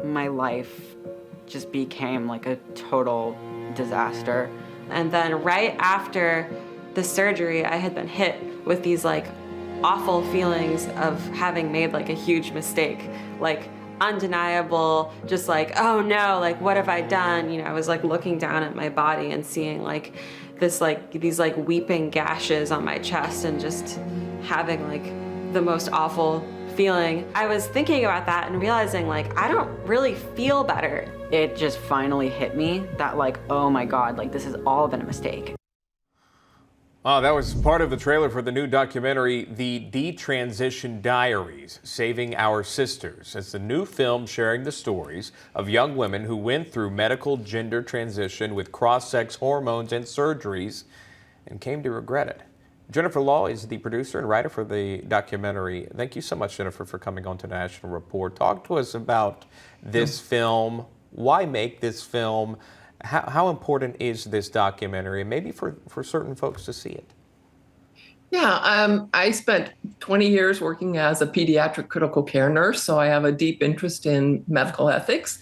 my life just became like a total disaster. And then right after the surgery, I had been hit with these like awful feelings of having made like a huge mistake, like undeniable, just like, oh no, like what have I done? You know, I was like looking down at my body and seeing like this, like these like weeping gashes on my chest and just having like the most awful feeling. I was thinking about that and realizing like, I don't really feel better. It just finally hit me that like, oh my God, like this has all been a mistake. Oh, that was part of the trailer for the new documentary, The Detransition Diaries, Saving Our Sisters. It's a new film sharing the stories of young women who went through medical gender transition with cross-sex hormones and surgeries and came to regret it. Jennifer Lahl is the producer and writer for the documentary. Thank you so much, Jennifer, for coming on to National Report. Talk to us about this film. Why make this film? How important is this documentary, and maybe for certain folks to see it? Yeah, I spent 20 years working as a pediatric critical care nurse, so I have a deep interest in medical ethics.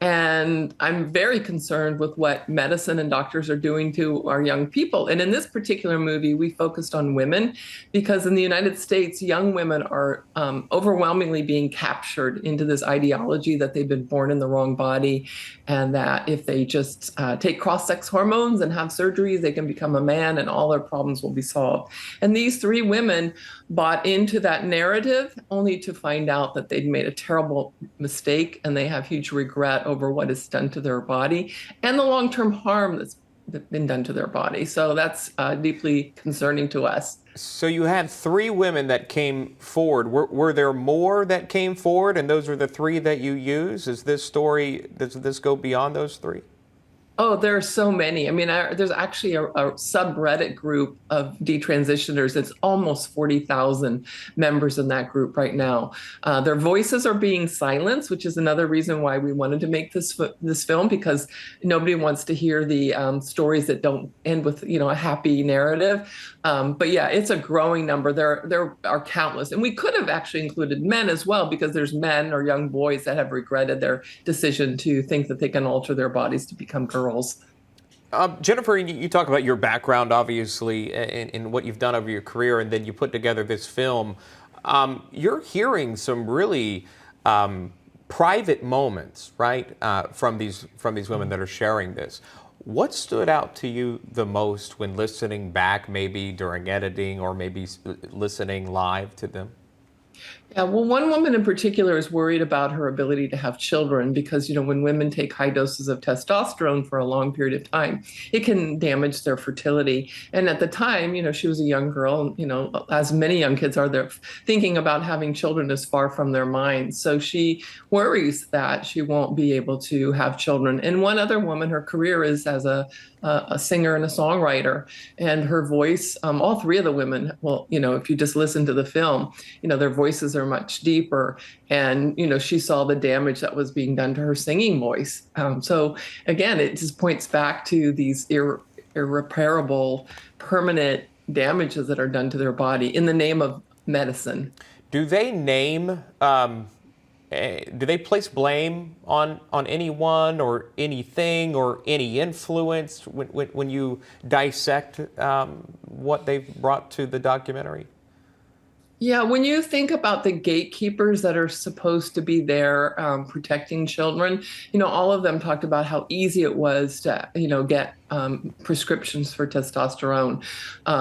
And I'm very concerned with what medicine and doctors are doing to our young people. And in this particular movie, we focused on women because in the United States, young women are overwhelmingly being captured into this ideology that they've been born in the wrong body, and that if they just take cross-sex hormones and have surgeries, they can become a man and all their problems will be solved. And these three women bought into that narrative only to find out that they'd made a terrible mistake and they have huge regret over what is done to their body and the long-term harm that's been done to their body. So that's deeply concerning to us. So you had three women that came forward. Were there more that came forward, and those are the three that you use? Is this story, does this go beyond those three? Oh, there are so many. I mean, there's actually a subreddit group of detransitioners. It's almost 40,000 members in that group right now. Their voices are being silenced, which is another reason why we wanted to make this film, because nobody wants to hear the stories that don't end with, you know, a happy narrative. But yeah, it's a growing number. There are countless. And we could have actually included men as well, because there's men or young boys that have regretted their decision to think that they can alter their bodies to become girls. Jennifer, you talk about your background, obviously, in what you've done over your career, and then you put together this film. You're hearing some really private moments, right, from these women that are sharing this. What stood out to you the most when listening back, maybe during editing or maybe listening live to them? Yeah, well, one woman in particular is worried about her ability to have children because, you know, when women take high doses of testosterone for a long period of time, it can damage their fertility. And at the time, you know, she was a young girl, you know, as many young kids are, they're thinking about having children is far from their minds. So she worries that she won't be able to have children. And one other woman, her career is as a singer and a songwriter, and her voice, all three of the women, well, you know, if you just listen to the film, you know, their voices are much deeper. And, you know, she saw the damage that was being done to her singing voice. So again, it just points back to these irreparable, permanent damages that are done to their body in the name of medicine. Do they name, do they place blame on anyone or anything or any influence when you dissect what they've brought to the documentary? Yeah, when you think about the gatekeepers that are supposed to be there protecting children, you know, all of them talked about how easy it was to, you know, get prescriptions for testosterone.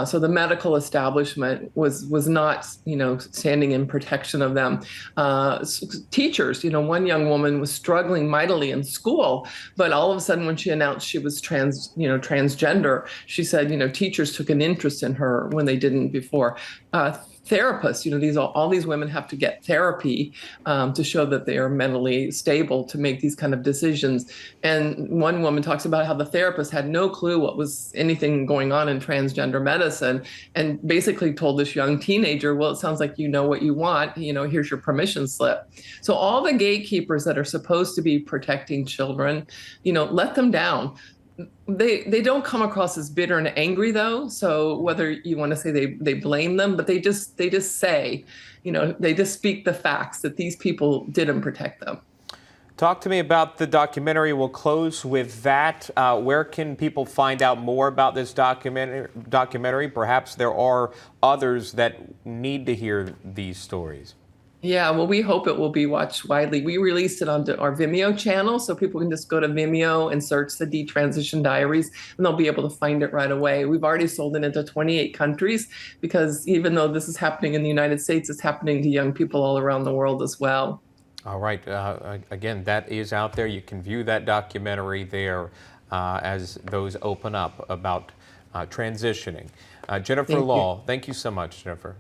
So the medical establishment was not, you know, standing in protection of them. Teachers, you know, one young woman was struggling mightily in school, but all of a sudden when she announced she was transgender, she said, you know, teachers took an interest in her when they didn't before. Therapists, you know, all these women have to get therapy to show that they are mentally stable to make these kind of decisions. And one woman talks about how the therapist had no clue what was anything going on in transgender medicine, and basically told this young teenager, well, it sounds like you know what you want, you know, here's your permission slip. So all the gatekeepers that are supposed to be protecting children, you know, let them down. They don't come across as bitter and angry, though. So whether you want to say they blame them, but they just say, you know, they just speak the facts that these people didn't protect them. Talk to me about the documentary. We'll close with that. Where can people find out more about this documentary? Perhaps there are others that need to hear these stories. Yeah, well, we hope it will be watched widely. We released it on our Vimeo channel, so people can just go to Vimeo and search the Detransition Diaries, and they'll be able to find it right away. We've already sold it into 28 countries because even though this is happening in the United States, it's happening to young people all around the world as well. All right. Again, that is out there. You can view that documentary there as those open up about transitioning. Jennifer Lahl, thank you so much, Jennifer.